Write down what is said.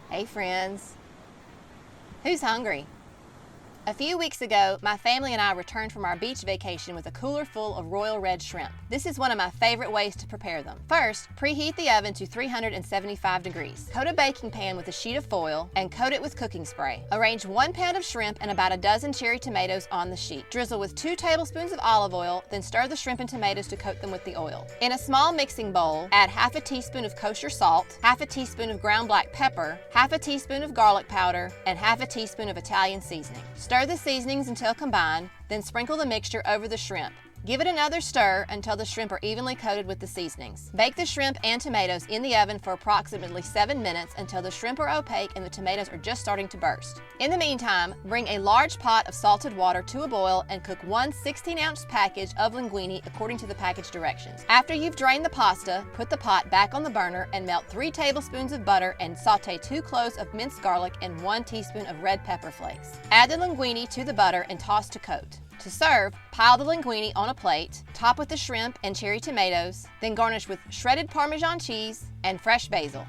Hey friends, who's hungry? A few weeks ago, my family and I returned from our beach vacation with a cooler full of royal red shrimp. This is one of my favorite ways to prepare them. First, preheat the oven to 375 degrees. Coat a baking pan with a sheet of foil and coat it with cooking spray. Arrange 1 pound of shrimp and about a dozen cherry tomatoes on the sheet. Drizzle with 2 tablespoons of olive oil, then stir the shrimp and tomatoes to coat them with the oil. In a small mixing bowl, add half a teaspoon of kosher salt, half a teaspoon of ground black pepper, half a teaspoon of garlic powder, and half a teaspoon of Italian seasoning. Stir the seasonings until combined, then sprinkle the mixture over the shrimp. Give it another stir until the shrimp are evenly coated with the seasonings. Bake the shrimp and tomatoes in the oven for approximately 7 minutes until the shrimp are opaque and the tomatoes are just starting to burst. In the meantime, bring a large pot of salted water to a boil and cook 1 16-ounce package of linguine according to the package directions. After you've drained the pasta, put the pot back on the burner and melt 3 tablespoons of butter and saute 2 cloves of minced garlic and 1 teaspoon of red pepper flakes. Add the linguine to the butter and toss to coat. To serve, pile the linguine on a plate, top with the shrimp and cherry tomatoes, then garnish with shredded Parmesan cheese and fresh basil.